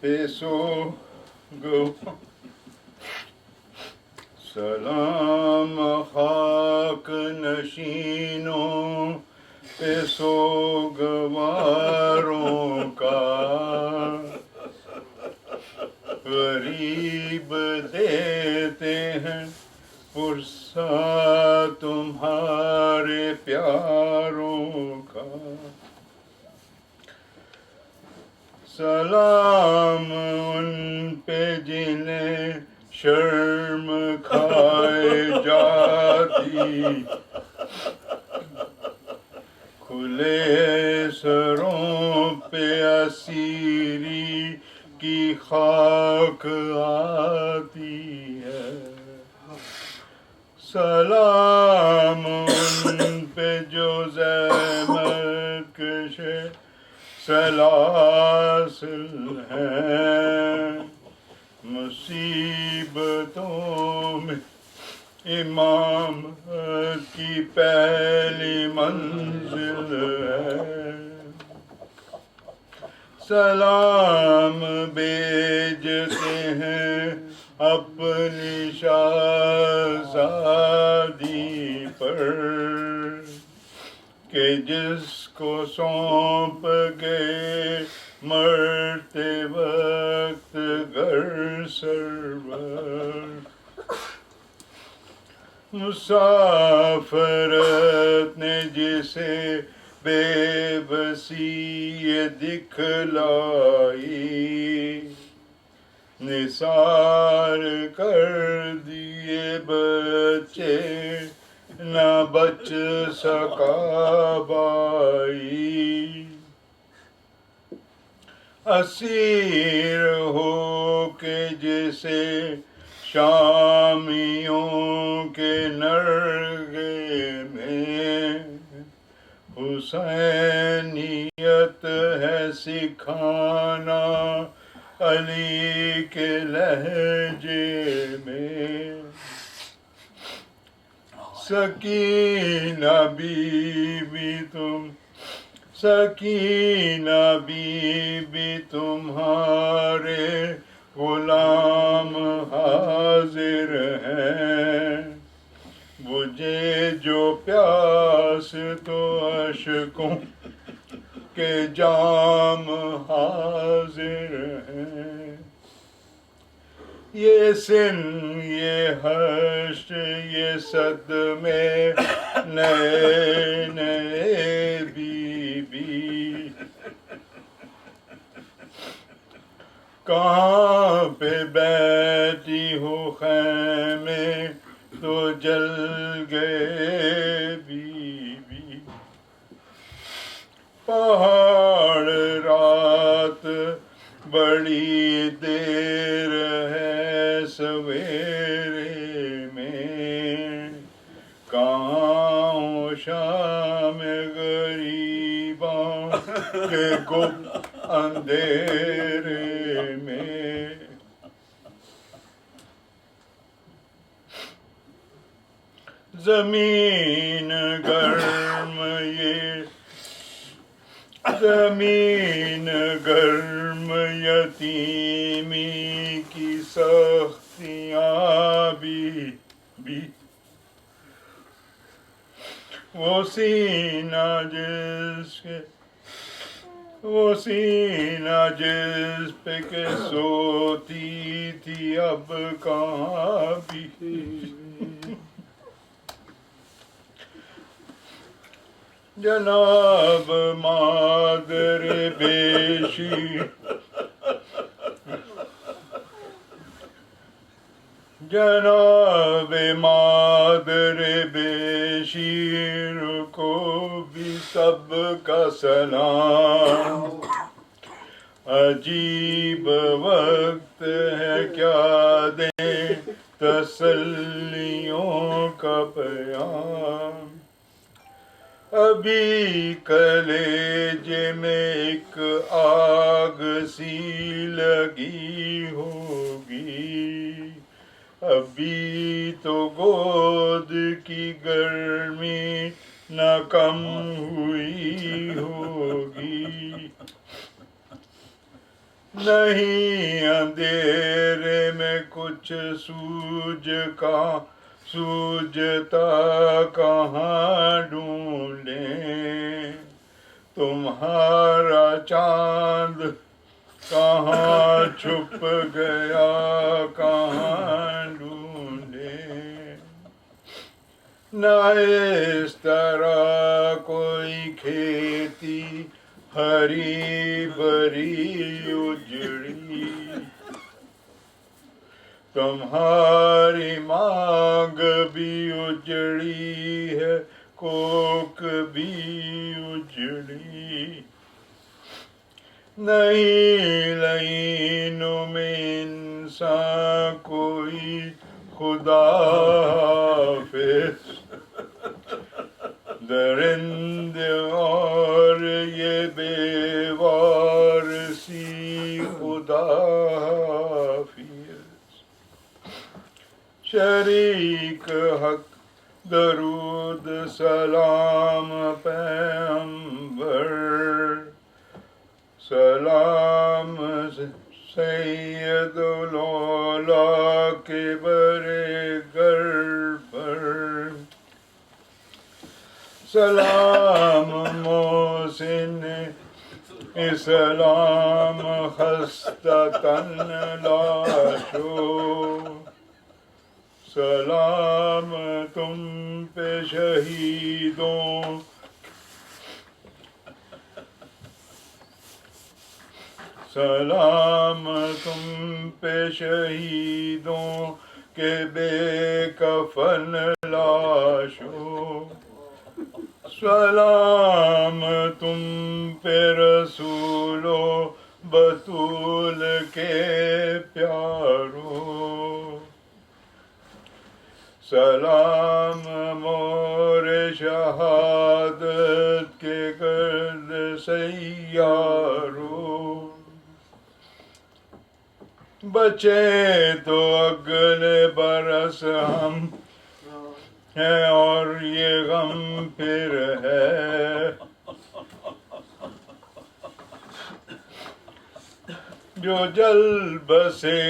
Passive گو سلام خاک نشینوں پہ سوگواروں کا، غریب دیتے ہیں پرسہ تمہارے پیاروں کا۔ سلام ان پہ جنہیں شرم کھائے جاتی، کھلے سروں پہ اسیری کی خاک آتی ہے۔ سلام ان پہ جو زحمت کش سلاسل ہیں، مصیبتوں میں امام کی پہلی منزل ہے۔ سلام بھیجتے ہیں اپنی شہزادی پر، کہ جس کو سونپ گئے مرتے وقت گر سرور۔ مسافرت نے جسے بے بسی دکھلائی، نثار کر دیے بچے نہ بچ سکا بائی۔ اسیر ہو کے جسے شامیوں کے نرغے میں حسینیت ہے سکھانا علی کے لہجے میں۔ سکینہ بی بی تم، سکینہ بی بی تمہارے غلام حاضر ہیں، بجھے جو پیاس تو اشکوں کے جام حاضر ہیں۔ یہ سن، یہ حشر، یہ صدمے نئے نئے بی بی، کہاں پہ بیٹھی ہو خیمے تو جل گئے بی بی۔ پہاڑ رات بڑی دیر ہے سویرے میں، کہاں ہو شام غریباں کے گپ اندھیرے میں۔ زمین گرم، یہ زمین گرم، یتیمی کی سختیاں بھی وہ سینہ جس پہ کہ سوتی تھی اب کہاں بھی۔ جناب مادر بیشی، جناب مادر بے شیر کو بھی سب کا سلام۔ عجیب وقت ہے، کیا دیں تسلیوں کا پیام۔ ابھی کلیجے میں ایک آگ سی لگی ہوگی، ابھی تو گود کی گرمی نہ کم ہوئی ہوگی۔ نہیں اندھیرے میں کچھ سوجتا کہاں ڈھونڈیں، تمہارا چاند کہاں چھپ گیا کہاں ڈھونڈیں، نہ اس طرح کوئی کھیتی ہری بھری اجڑی، تمہاری مانگ بھی اجڑی ہے کوک بھی اجڑی، نہیں لینوں میں انسان کوئی خدا حافظ، درندے اور یہ بے وارسی خدا حافظ، شریک حق درود سلام پیغمبر، سلام سید الاولیاء کے برے گر پر، سلام محسن اسلام خستہ تن لاشو، سلام تم پہ شہیدوں سلام تم پہ شہیدوں کے بے کفن لاشو، سلام تم پہ رسولو بطول کے پیارو، سلام مور شہادت کے گرد سیارو، بچے تو اگلے برس ہم ہیں اور یہ غم پھر ہے، جو جل بسے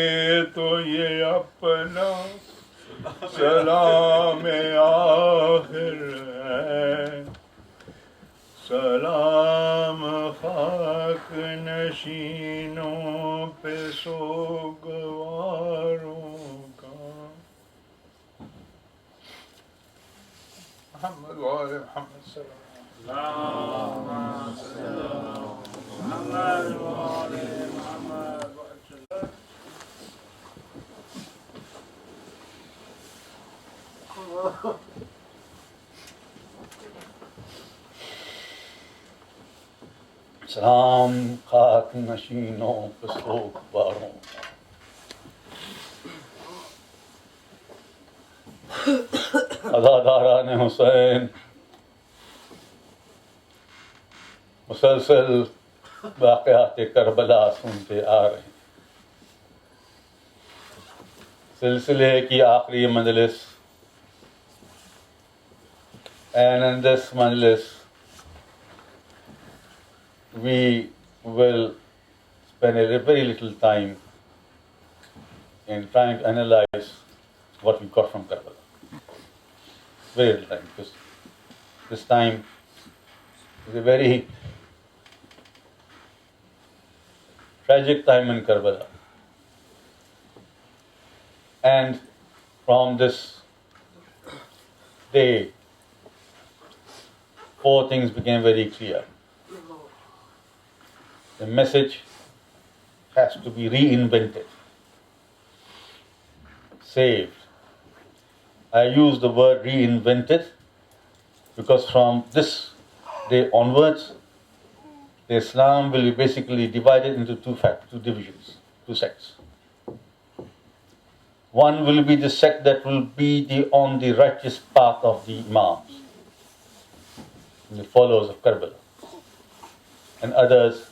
تو یہ اپنا سلام آخر ہے، سلام خاک نشینوں پہ سوگواروں کا، محمد وآل محمد صلی اللہ سلام خاک نشینوں پہ سوگواروں کا، عزاداران حسین مسلسل واقعات کربلا سنتے آ رہے ہیں، سلسلے کی آخری مجلس، and in this majlis we will spend a very little time in trying to analyze what we got from Karbala. Very little time, because this time is a very tragic time in Karbala. And from this day, four things became very clear. The message has to be reinvented, saved. I use the word reinvented because from this day onwards, the Islam will be basically divided into two divisions, two sects. One will be the sect that will be on the righteous path of the Imams, the followers of Karbala. And others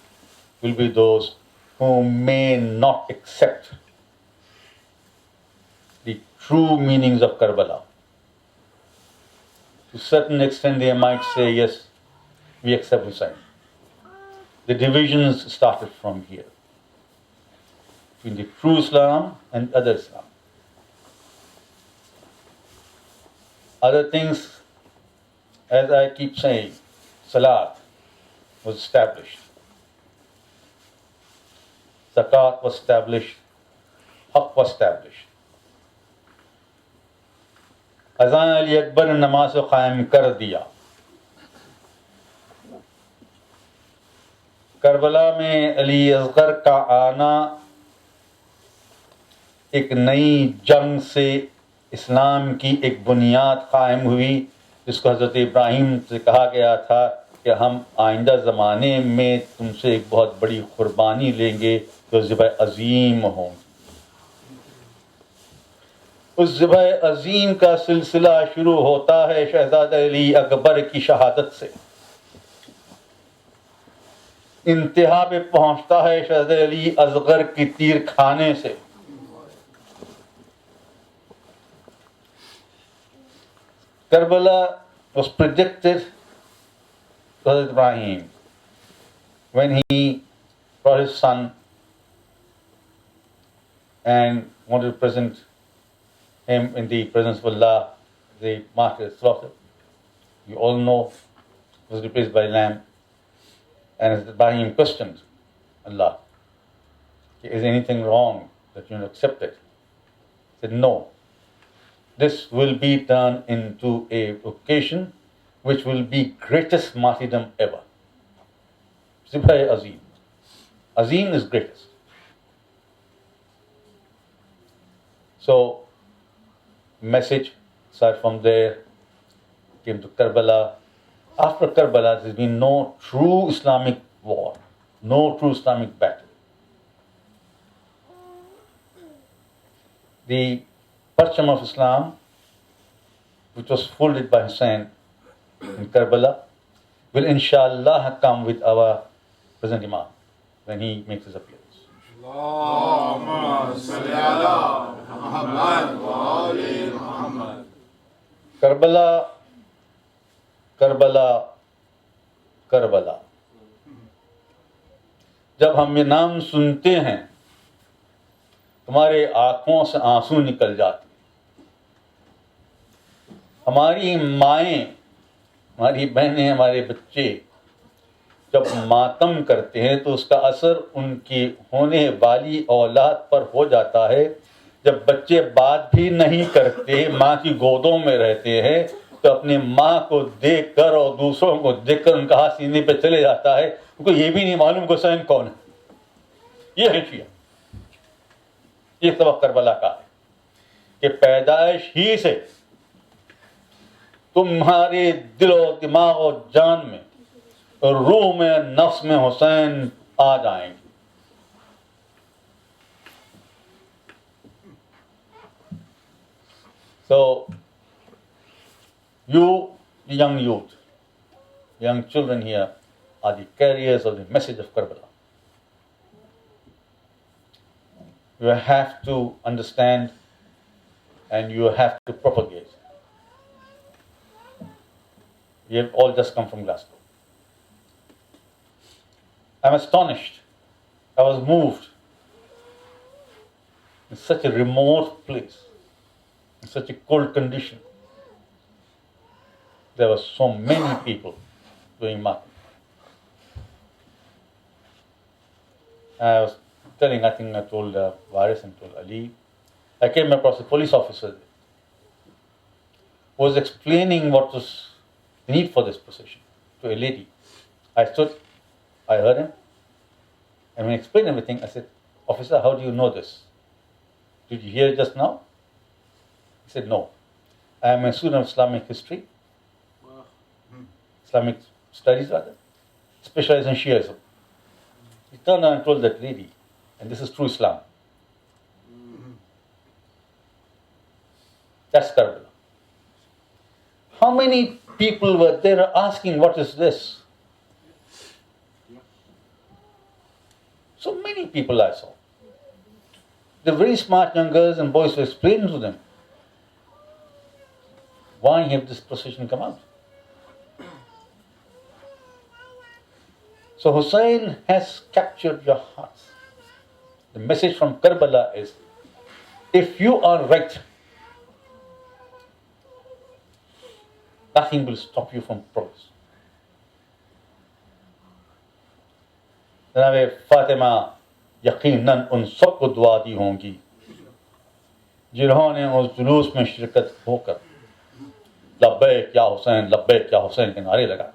will be those who may not accept the true meanings of Karbala. To a certain extent they might say, yes, we accept Hussein. The divisions started from here. between the true Islam and other Islam. Other things, as I keep saying, Salat was established. Zakat was established. Haqq was established. اذان علی اکبر نے نماز کو قائم کر دیا. کربلا میں علی اصغر کا آنا ایک نئی جنگ سے اسلام کی ایک بنیاد قائم ہوئی, جس کو حضرت ابراہیم سے کہا گیا تھا کہ ہم آئندہ زمانے میں تم سے ایک بہت بڑی قربانی لیں گے جو ذبح عظیم ہوں. اس ذبح عظیم کا سلسلہ شروع ہوتا ہے شہزادہ علی اکبر کی شہادت سے, انتہا پہ پہنچتا ہے شہزادہ علی اصغر کی تیر کھانے سے. Karbala was predicted to Hazrat Ibrahim when he brought his son and wanted to present him in the presence of Allah, the martyr slaughter. You all know it was replaced by lamb. And Hazrat Ibrahim questioned Allah, is anything wrong that you accept it? He said, no. This will be done into a occasion which will be greatest martyrdom ever. Zibha Azim. Azim is greatest. So, message started from there, came to Karbala. After Karbala, there's been no true Islamic war, no true Islamic battle. The Parcham of Islam, which was folded by Hussein in Karbala, will inshallah come with our present Imam when he makes his appearance. Karbala, Karbala, Karbala. جب ہم یہ نام سنتے ہیں تمہارے آنکھوں سے آنسو نکل جاتے. ہماری مائیں, ہماری بہنیں, ہمارے بچے جب ماتم کرتے ہیں تو اس کا اثر ان کی ہونے والی اولاد پر ہو جاتا ہے. جب بچے بات بھی نہیں کرتے, ماں کی گودوں میں رہتے ہیں, تو اپنی ماں کو دیکھ کر اور دوسروں کو دیکھ کر ان کا ہاتھ سینے پہ چلے جاتا ہے, کیونکہ یہ بھی نہیں معلوم کہ حسین کون ہے. یہ ہے شیعہ. یہ سبق کربلا کا ہے کہ پیدائش ہی سے تمہارے دل و دماغ و جان میں, روح میں, نفس میں حسین آ جائیں گے. So, you young youth, young children here are the carriers of the message of Karbala. You have to understand and you have to propagate. We have all just come from Glasgow. I'm astonished. I was moved. In such a remote place, in such a cold condition, there were so many people doing marketing. I was telling, I think I told Varis and told Ali, I came across a police officer who was explaining what was the need for this procession to a lady. I stood, I heard him, and when he explained everything, I said, officer, how do you know this? Did you hear it just now? He said, no. I am a student of Islamic history, Islamic studies rather, specialized in Shiaism. He turned around and told that lady, and this is true Islam. That's Karbala. How many people were there asking, what is this? So many people I saw. The very smart young girls and boys were explaining to them, why have this procession come out? So Hussein has captured your hearts. The message from Karbala is, if you are right, nothing will stop you from progress. جناب فاطمہ یقیناً ان سب کو دعا دی ہوں گی جنہوں نے اس جلوس میں شرکت ہو کر لبیک یا حسین لبیک یا حسین کے نعرے لگائے.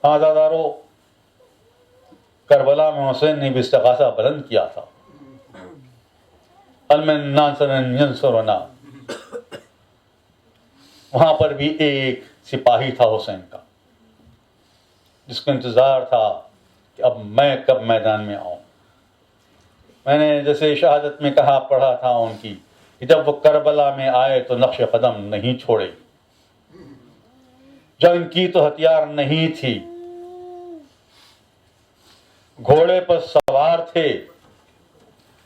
آزادارو، کربلا میں حسین نے بھی استغاثہ بلند کیا تھا. المن نانسرن ینصرنا، وہاں پر بھی ایک سپاہی تھا حسین کا جس کو انتظار تھا کہ اب میں کب میدان میں آؤں. میں نے جیسے شہادت میں کہا پڑھا تھا ان کی کہ جب وہ کربلا میں آئے تو نقش قدم نہیں چھوڑے. جنگ کی تو ہتھیار نہیں تھی، گھوڑے پر سوار تھے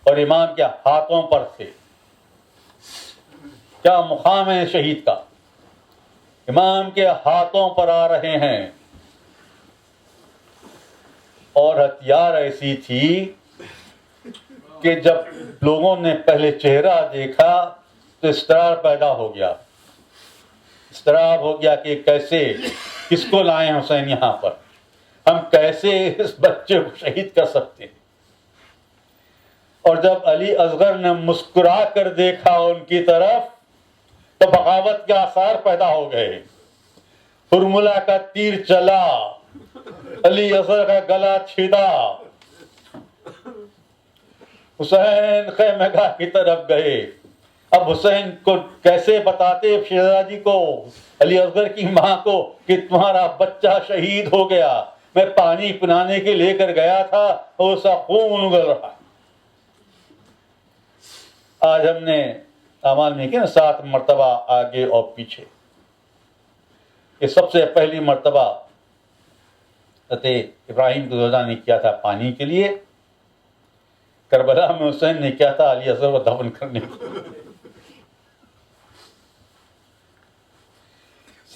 اور امام کے ہاتھوں پر تھے. کیا مقام ہے شہید کا، امام کے ہاتھوں پر آ رہے ہیں. اور ہتھیار ایسی تھی کہ جب لوگوں نے پہلے چہرہ دیکھا تو اضطراب پیدا ہو گیا. اضطراب ہو گیا کہ کیسے، کس کو لائیں حسین یہاں پر، ہم کیسے اس بچے کو شہید کر سکتے ہیں. اور جب علی اصغر نے مسکرا کر دیکھا ان کی طرف تو بغاوت کے آثار پیدا ہو گئے. فرمولا کا تیر چلا، علی اصغر کا گلا چھیدا. حسین خیمہ گاہ کی طرف گئے. اب حسین کو کیسے بتاتے شہزادی کو، علی اصغر کی ماں کو، کہ تمہارا بچہ شہید ہو گیا. میں پانی پلانے کے لے کر گیا تھا اور اس کا خون اگل رہا. آج ہم نے اعمال میں کیا 7 مرتبہ آگے اور پیچھے. یہ سب سے پہلی مرتبہ حضرت ابراہیم کو روزہ نے کیا تھا پانی کے لیے. کربلا میں حسین نے کیا تھا علی اصغر کو دفن کرنے کے لیے.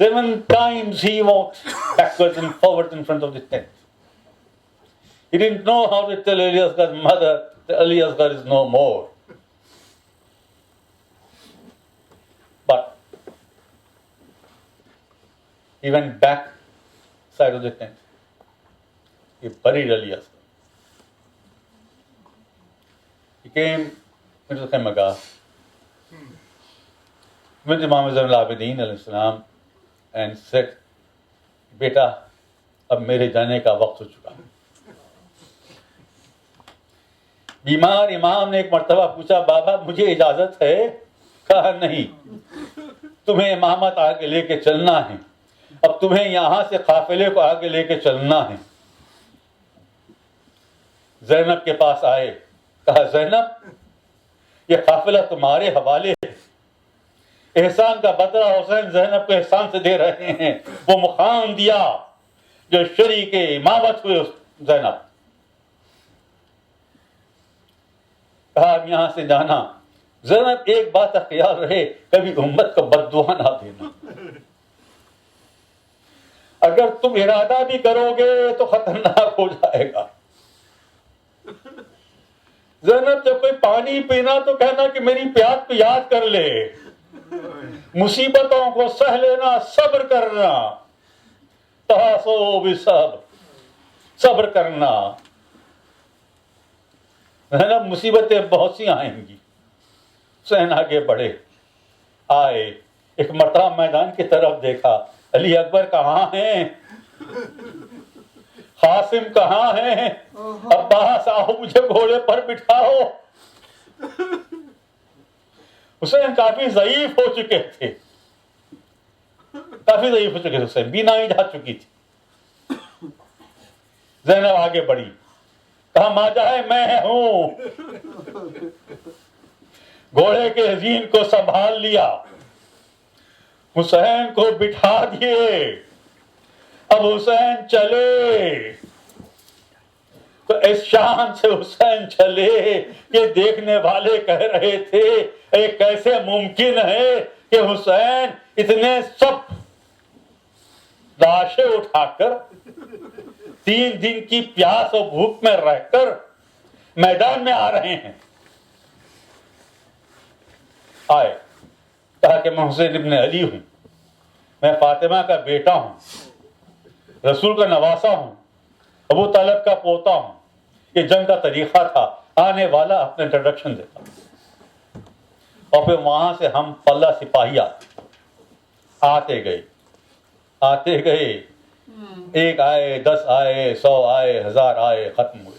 7 times he walked backwards and forwards in front of the tent. He didn't know how to tell Ali Asghar's mother that Ali Asghar is no more. But he went back side of the tent. He buried Ali Asghar. He came into the Khayma Gah, went to Imam Zain al-Abidin alayhi salam and said, بیٹا اب میرے جانے کا وقت ہو چکا. بیمار امام نے ایک مرتبہ پوچھا، بابا مجھے اجازت ہے؟ کہا نہیں، تمہیں امامت آگے لے کے چلنا ہے. اب تمہیں یہاں سے قافلے کو آگے لے کے چلنا ہے. زینب کے پاس آئے، کہا زینب یہ قافلہ تمہارے حوالے ہے. احسان کا بدلہ حسین زینب کو احسان سے دے رہے ہیں، وہ مقام دیا جو شریک امامت ہوئے زینب. کہا اب یہاں سے جانا. زینب ایک بات کا خیال رہے، کبھی امت کو بد دعا نہ دینا. اگر تم ارادہ بھی کرو گے تو خطرناک ہو جائے گا. زینب جب کوئی پانی پینا تو کہنا کہ میری پیاس کو یاد کر لے. مصیبتوں کو سہ لینا، صبر کرنا. تحاسو بالصبر، صبر کرنا. زینب مصیبتیں بہت سی آئیں گی. حسین آگے بڑھے، آئے، ایک مرتبہ میدان کی طرف دیکھا، علی اکبر کہاں ہیں؟ قاسم کہاں ہیں؟ عباس آؤ مجھے گھوڑے پر بٹھاؤ. حسین کافی ضعیف ہو چکے تھے، کافی ضعیف ہو چکے تھے. حسین بینائی جا چکی تھی. زینب آگے بڑھی، کہا ماں جائے میں ہوں. گھوڑے کے زین کو سنبھال لیا، حسین کو بٹھا دیے. اب حسین چلے تو اس شان سے حسین چلے کہ دیکھنے والے کہہ رہے تھے یہ کیسے ممکن ہے کہ حسین اتنے سب لاشیں اٹھا کر 3 دن کی پیاس اور بھوک میں رہ کر میدان میں آ رہے ہیں. آئے کہا کہ میں حسین ابن علی ہوں, میں فاطمہ کا بیٹا ہوں, رسول کا نواسا ہوں, ابو طالب کا پوتا ہوں. یہ جنگ کا طریقہ تھا, آنے والا اپنا انٹروڈکشن دیتا, اور پھر وہاں سے ہم پلہ سپاہیہ آتے گئے, 1 آئے, 10 آئے, 100 آئے, 1000 آئے, ختم ہوئے.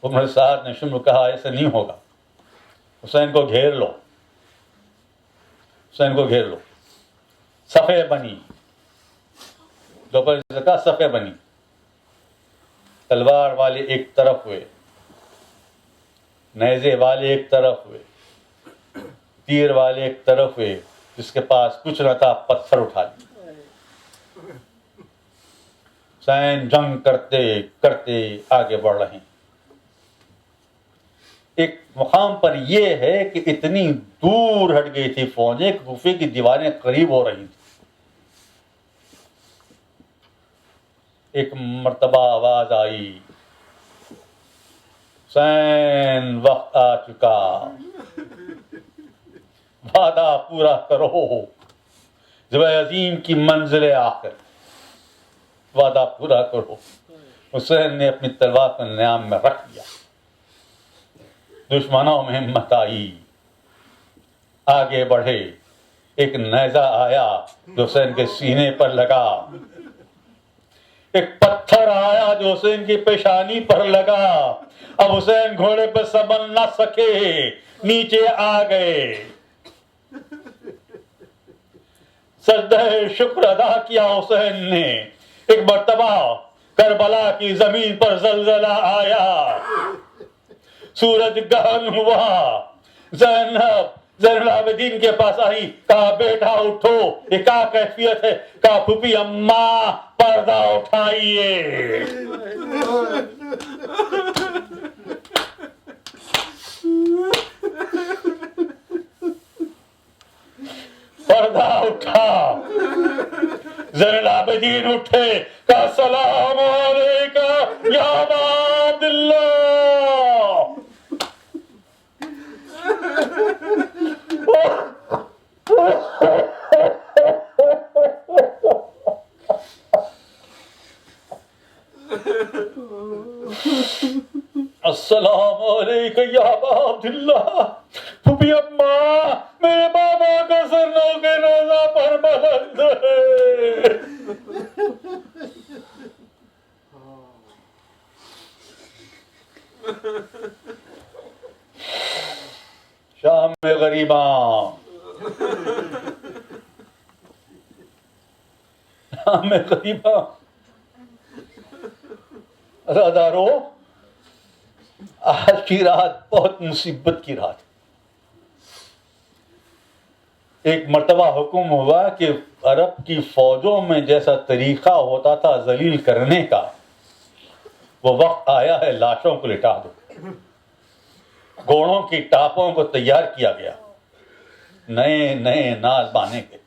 عمر صاحب نے شمر کہا ایسے نہیں ہوگا, حسین کو گھیر لو, صفیں بنی, دوپہر سے کہا صفیں بنی, تلوار والے ایک طرف ہوئے, نیزے والے ایک طرف ہوئے, تیر والے ایک طرف ہوئے, جس کے پاس کچھ نہ تھا پتھر اٹھا لیے. حسین جنگ کرتے کرتے آگے بڑھ رہے ہیں. ایک مقام پر یہ ہے کہ اتنی دور ہٹ گئی تھی فوجیں, کوفے کی دیواریں قریب ہو رہی تھی. ایک مرتبہ آواز آئی, حسین وقت آ چکا, وعدہ پورا کرو, جب عظیم کی منزل آخر, وعدہ پورا کرو. حسین نے اپنی تلوار کو نیام میں رکھ دیا. دشمنوں میں ہمت آئی, آگے بڑھے. ایک نیزہ آیا جو حسین کے سینے پر لگا, ایک پتھر آیا جو حسین کی پیشانی پر لگا. اب حسین گھوڑے پہ سنبھل نہ سکے, نیچے آ گئے. سجدہ شکر ادا کیا حسین نے. ایک مرتبہ کربلا کی زمین پر زلزلہ آیا, سورج گہن ہوا. زینب العابدین کے پاس آئی, کہا بیٹا اٹھو, یہ کیا کیفیت ہے؟ کہا پھوپھی اماں پردہ اٹھائیے. پردہ اٹھا, زین العابدین اٹھے, کہا السلام علیکم یا ابا عبداللہ. السلام علیکم یا ابا عبداللہ. پھوپھی اماں, میرے بابا کا سر نو کے نیزہ پر بلند ہے. شام میں غریباں, شام میں غریباں, رادارو, آج کی رات بہت مصیبت کی رات. ایک مرتبہ حکم ہوا کہ عرب کی فوجوں میں جیسا طریقہ ہوتا تھا ذلیل کرنے کا, وہ وقت آیا ہے لاشوں کو لٹا دو. گھوڑوں کی ٹاپوں کو تیار کیا گیا, نئے نئے ناز بانے کے.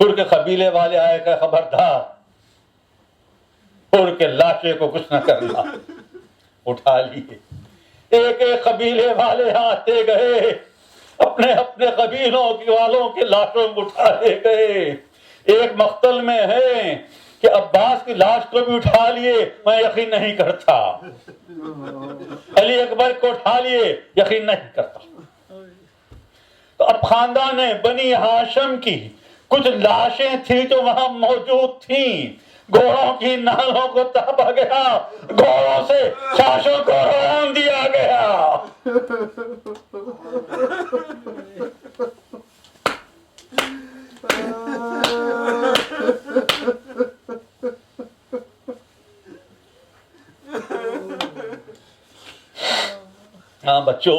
پھر کے قبیلے والے آئے کہ خبردار, پھر کے لاشے کو کچھ نہ کرنا. اٹھا لیے, ایک ایک قبیلے والے آتے گئے, اپنے اپنے قبیلوں والوں کے لاشوں کو اٹھا لے گئے. ایک مقتل میں ہے کہ عباس کی لاش کو بھی اٹھا لیے, میں یقین نہیں کرتا. علی اکبر کو اٹھا لیے, یقین نہیں کرتا. تو اب خاندان بنی ہاشم کی کچھ لاشیں تھیں جو وہاں موجود تھیں, گھوڑوں کی نالوں کو تاپا گیا, گھوڑوں سے شاشوں کو روان دیا گیا. ہاں بچوں,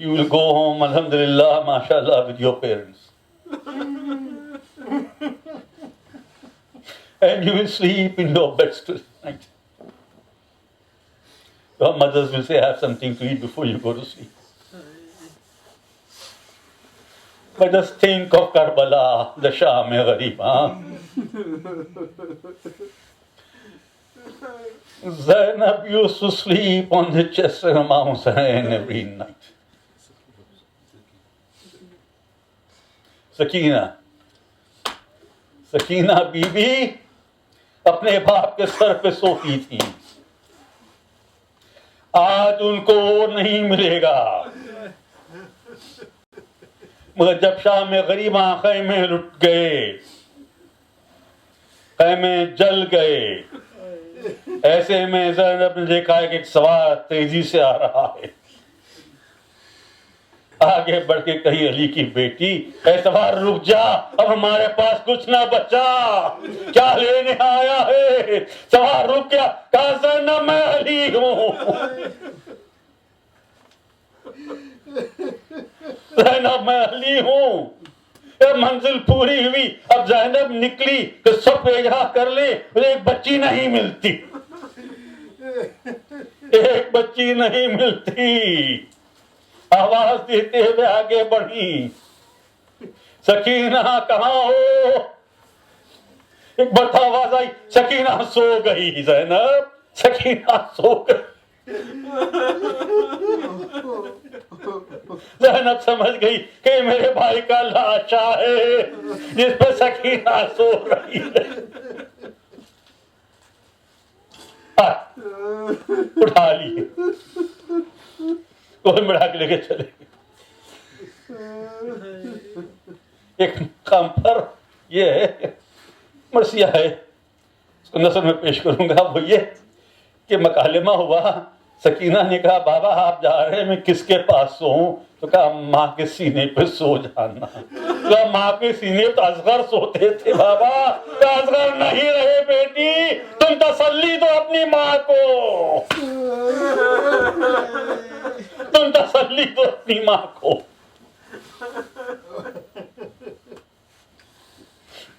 you will go home, alhamdulillah, mashallah, with your parents. And you will sleep in your beds tonight. Your mothers will say, have something to eat before you go to sleep. But just think of Karbala, the Sham-e-Gharib, huh? Zainab used to sleep on the chest of Imam Hussain every night. Sakina Bibi اپنے باپ کے سر پہ سوتی تھی. آج ان کو وہ نہیں ملے گا. مگر جب شام میں غریباں خیمے لٹ گئے, خیمے جل گئے, ایسے میں زینب نے دیکھا کہ ایک سوار تیزی سے آ رہا ہے. آگے بڑھ کے کہی علی کی بیٹی, اے سوار رک جا, اب ہمارے پاس کچھ نہ بچا, کیا لینے آیا ہے؟ سوار رک گیا, کہا زینب میں علی ہوں. زینب میں علی ہوں. منزل پوری ہوئی, اب زینب نکلی کہ سب یہاں کر لے, ایک بچی نہیں ملتی, ایک بچی نہیں ملتی. آواز دیتے ہوئے آگے بڑھی, سکینہ کہاں ہو؟ ایک بڑا آواز آئی, سکینہ سو گئی. زینب, سکینہ سو گئی. زینب سمجھ گئی کہ میرے بھائی کا لاشا ہے جس پہ سکینہ سو رہی ہے. اٹھا لی, کوئی بڑھا کے لے کے چلے. ایک مقام پر یہ ہے, مرثیہ ہے, اس کو نثر میں پیش کروں گا. وہ یہ کہ مکالمہ ہوا, سکینہ نے کہا بابا آپ جا رہے ہیں, میں کس کے پاس سوؤں؟ تو کہا ماں کے سینے پہ سو جانا. کہا ماں کے سینے تو اصغر سوتے تھے بابا. کہا اصغر نہیں رہے بیٹی, تم تسلی دو اپنی ماں کو, تم تسلی دو اپنی ماں کو.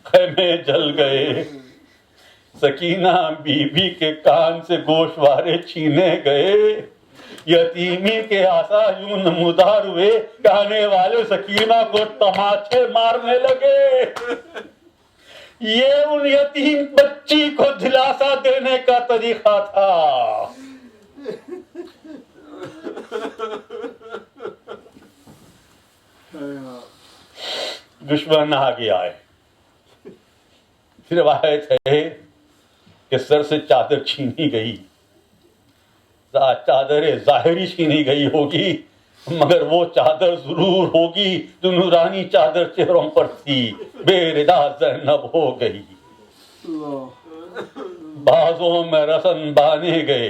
خیمے جل گئے, سکینہ بی بی کے کان سے گوشوارے چھینے گئے, یتیمی کے آسا یوں نمودار ہوئے کہ آنے والے سکینہ کو تماچے مارنے لگے. یہ ان یتیم بچی کو دلاسا دینے کا طریقہ تھا. دشمن آگے آئے. روایت ہے کہ سر سے چادر چھینی گئی, چادر ظاہری چھینی گئی ہوگی, مگر وہ چادر ضرور ہوگی جو نورانی چادر چہروں پر تھی. بے ردا زینب ہو گئی. بازوں میں رسن بانے گئے.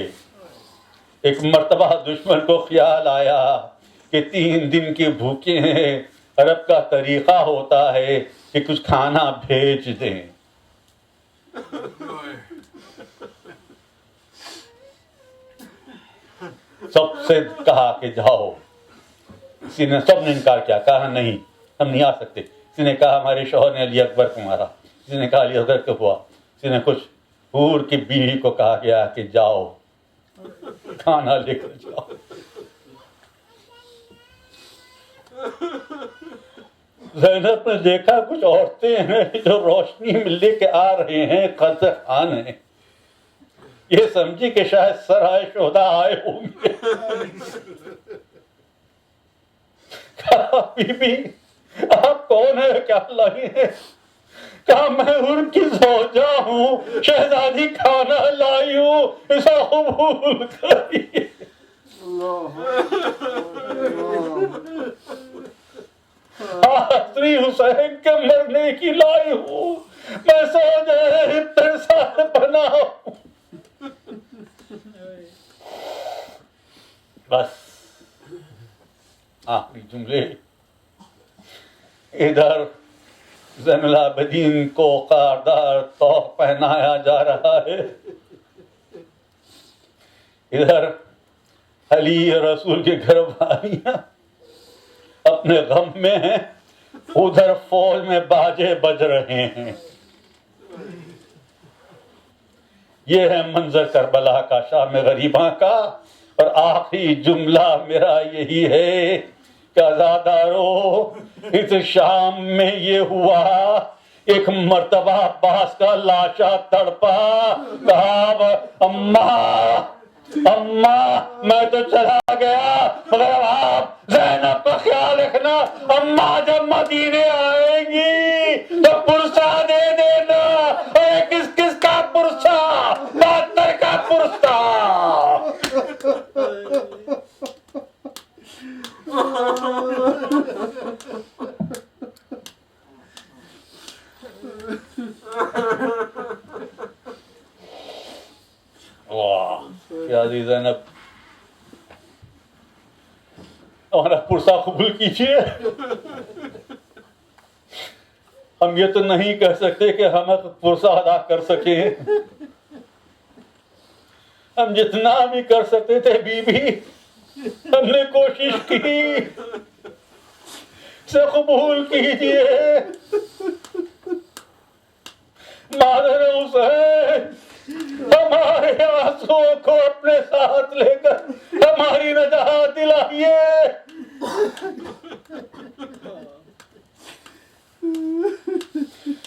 ایک مرتبہ دشمن کو خیال آیا کہ 3 دن کے بھوکے ہیں, عرب کا طریقہ ہوتا ہے کہ کچھ کھانا بھیج دیں. سب سے کہا کہ جاؤ. کسی نے, سب نے انکار کیا, کہا نہیں ہم نہیں آ سکتے. کسی نے کہا ہمارے شوہر نے علی اکبر کو مارا, کسی نے کہا علی اکبر کو ہوا, کسی نے کچھ. حور کی بیوی کو کہا گیا کہ جاؤ کھانا لے کر جاؤ. زینب نے دیکھا کچھ عورتیں ہیں جو روشنی میں لے کے آ رہے ہیں, قدر خان ہیں. یہ سمجھی کہ شاید سرائے شہدا آئے ہوں گے. کہا بی بی آپ کون ہے, کیا لائی ہے؟ کہا میں ان کی زوجہ ہوں, شہزادی کھانا لائی ہوں, اسا قبول کریے. حضری حسین کے مرنے کی لائی ہوں, میں سو جائے ترسا بنا ہوں. بس آخری جملے. ادھر زین العابدین کو خاردار طوق پہنایا جا رہا ہے, ادھر علی رسول کے گھر والیاں اپنے غم میں ہیں, ادھر فوج میں باجے بج رہے ہیں. یہ ہے منظر کربلا کا, شام غریباں کا. اور آخری جملہ میرا یہی ہے کہ عزادارو, اس شام میں یہ ہوا ایک مرتبہ عباس کا لاشا تڑپا، کہا اماں اماں میں تو چلا گیا مگر اب آپ زینب کا خیال رکھنا، اماں جب مدینے آئیں گی تو پرسہ دے دینا۔ اور کس کس کا پرسہ؟ ڈاکٹر کا پرسہ۔ واہ کیا عزیز زینب، ہمارا پرسہ قبول کیجیے۔ ہم یہ تو نہیں کہہ سکتے کہ ہم پرسہ ادا کر سکیں، ہم جتنا بھی کر سکتے تھے بی بی ہم نے کوشش کی، سے قبول کیجیے۔ مادر حسین ہمارے آنسوؤں کو اپنے ساتھ لے کر ہماری نجات دلائیے۔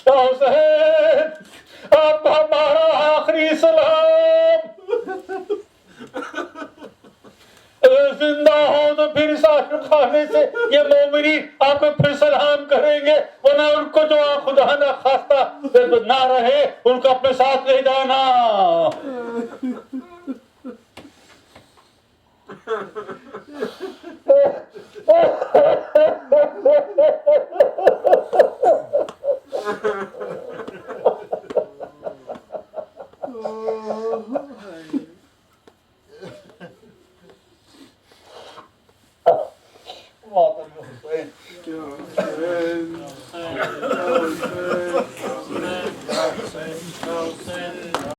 حسین آپ کو ہمارا آخری سلام، اگر زندہ ہو تو پھر اس عاشق خانے سے یہ مومنین آپ کو پھر سلام کریں گے، ورنہ ان کو جو خدا نہ خواستہ نہ رہے ان کو اپنے ساتھ لے جانا۔ Hussein.